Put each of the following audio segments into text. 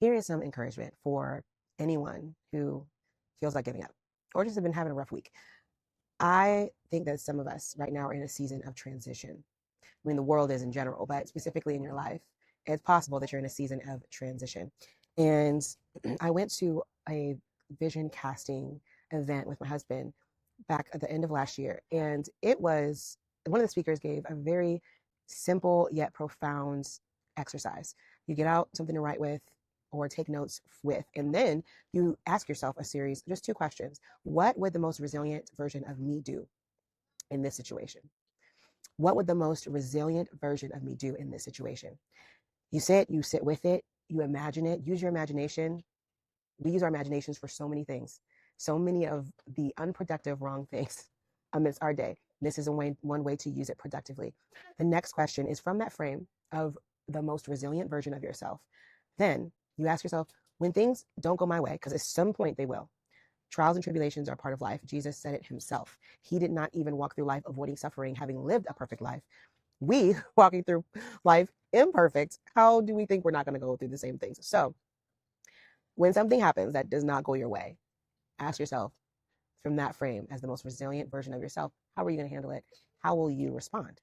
here is some encouragement for anyone who feels like giving up or just have been having a rough week. I think that some of us right now are in a season of transition. I mean, the world is in general, but specifically in your life, it's possible that you're in a season of transition. And I went to a vision casting event with my husband back at the end of last year. And it was one of the speakers gave a very simple yet profound exercise. You get out something to write with or take notes with, and then you ask yourself a series, just two questions. What would the most resilient version of me do in this situation? What would the most resilient version of me do in this situation? You sit with it, you imagine it, use your imagination. We use our imaginations for so many things, so many of the unproductive wrong things amidst our day. This is one way to use it productively. The next question is from that frame of the most resilient version of yourself. Then you ask yourself, when things don't go my way, because at some point they will, trials and tribulations are part of life. Jesus said it himself. He did not even walk through life avoiding suffering, having lived a perfect life. We walking through life imperfect, how do we think we're not going to go through the same things? So when something happens that does not go your way, ask yourself from that frame as the most resilient version of yourself, how are you going to handle it? How will you respond?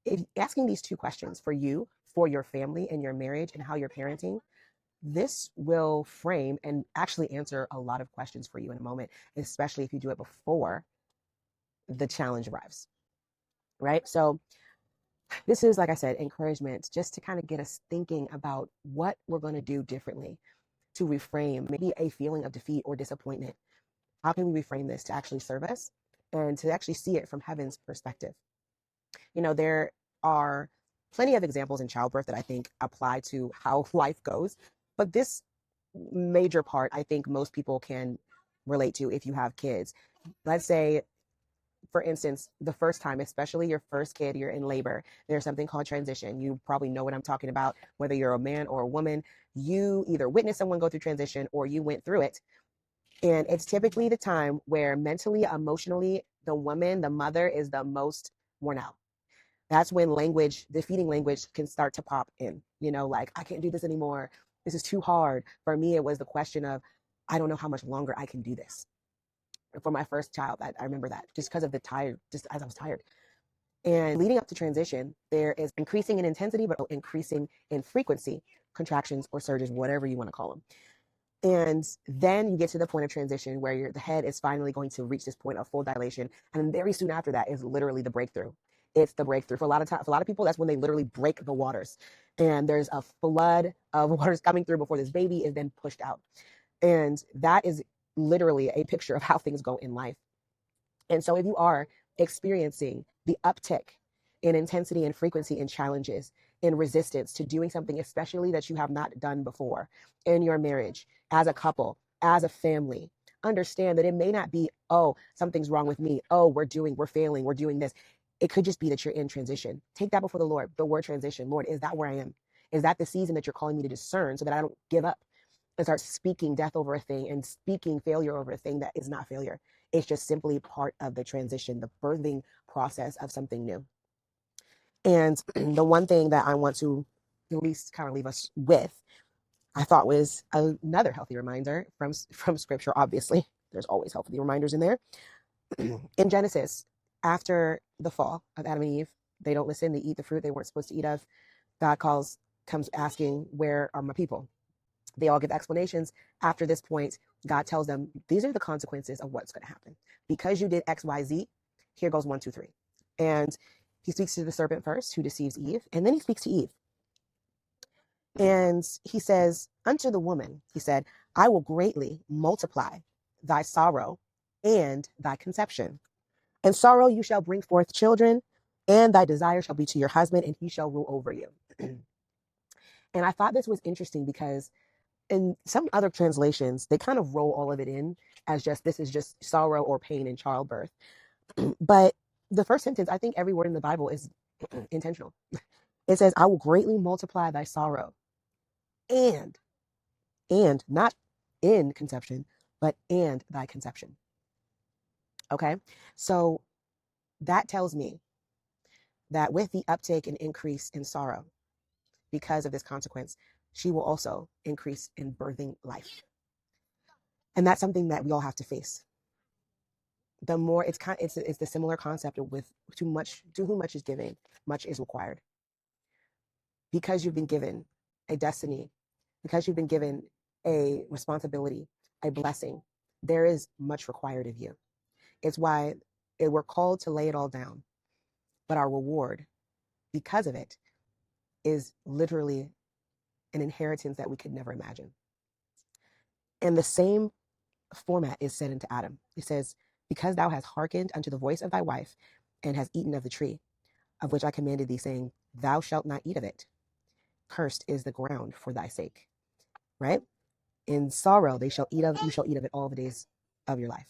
If asking these two questions for you, for your family and your marriage and how you're parenting, this will frame and actually answer a lot of questions for you in a moment, especially if you do it before the challenge arrives, right? So this is, like I said, encouragement just to kind of get us thinking about what we're going to do differently to reframe maybe a feeling of defeat or disappointment. How can we reframe this to actually serve us and to actually see it from heaven's perspective? You know, there are plenty of examples in childbirth that I think apply to how life goes, but this major part, I think most people can relate to if you have kids. Let's say, for instance, the first time, especially your first kid, you're in labor, there's something called transition. You probably know what I'm talking about, whether you're a man or a woman. You either witnessed someone go through transition or you went through it. And it's typically the time where mentally, emotionally, the woman, the mother, is the most worn out. That's when language, defeating language, can start to pop in. You know, like, I can't do this anymore. This is too hard. For me, it was the question of, I don't know how much longer I can do this. For my first child, I remember that just because of the tired, just as I was tired. And leading up to transition, there is increasing in intensity, but increasing in frequency, contractions or surges, whatever you want to call them. And then you get to the point of transition where the head is finally going to reach this point of full dilation. And then very soon after that is literally the breakthrough. It's the breakthrough. For a lot of time, for a lot of people, that's when they literally break the waters. And there's a flood of waters coming through before this baby is then pushed out. And that is literally a picture of how things go in life. And so if you are experiencing the uptick in intensity and frequency and challenges in resistance to doing something, especially that you have not done before in your marriage, as a couple, as a family, understand that it may not be, oh, something's wrong with me. Oh, we're failing, we're doing this. It could just be that you're in transition. Take that before the Lord. The word transition. Lord, is that where I am? Is that the season that you're calling me to discern so that I don't give up and start speaking death over a thing and speaking failure over a thing that is not failure? It's just simply part of the transition, the birthing process of something new. And the one thing that I want to at least kind of leave us with, I thought was another healthy reminder from scripture. Obviously, there's always healthy reminders in there. In Genesis, after the fall of Adam and Eve, they don't listen, they eat the fruit they weren't supposed to eat of. God comes asking, where are my people? They all give explanations. After this point, God tells them, these are the consequences of what's going to happen. Because you did X, Y, Z, here goes 1, 2, 3. And he speaks to the serpent first, who deceives Eve, and then he speaks to Eve. And he says, unto the woman, he said, I will greatly multiply thy sorrow and thy conception. And sorrow you shall bring forth children, and thy desire shall be to your husband, and he shall rule over you. And I thought this was interesting because in some other translations, they kind of roll all of it in as just, this is just sorrow or pain in childbirth. But the first sentence, I think every word in the Bible is intentional. It says, I will greatly multiply thy sorrow and not in conception, but and thy conception. Okay. So that tells me that with the uptake and increase in sorrow because of this consequence, she will also increase in birthing life. And that's something that we all have to face. The more it's the similar concept with to whom much is given, much is required. Because you've been given a destiny, because you've been given a responsibility, a blessing, there is much required of you. It's why we're called to lay it all down. But our reward, because of it, is literally an inheritance that we could never imagine. And the same format is said into Adam. It says, because thou hast hearkened unto the voice of thy wife, and hast eaten of the tree, of which I commanded thee, saying, thou shalt not eat of it. Cursed is the ground for thy sake. Right? In sorrow you shall eat of it all the days of your life.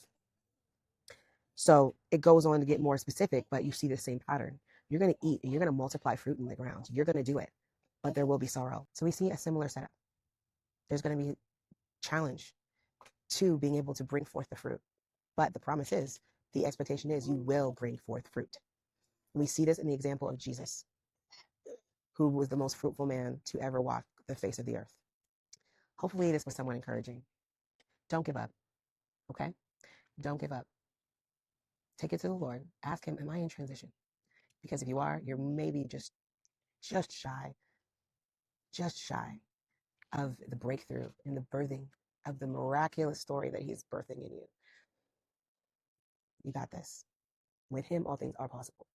So it goes on to get more specific, but you see the same pattern. You're going to eat and you're going to multiply fruit in the ground. You're going to do it, but there will be sorrow. So we see a similar setup. There's going to be a challenge to being able to bring forth the fruit. But the promise is, the expectation is you will bring forth fruit. And we see this in the example of Jesus, who was the most fruitful man to ever walk the face of the earth. Hopefully this was somewhat encouraging. Don't give up, okay? Don't give up. Take it to the Lord. Ask him, am I in transition? Because if you are, you're maybe just shy of the breakthrough and the birthing of the miraculous story that he's birthing in you. You got this. With him, all things are possible.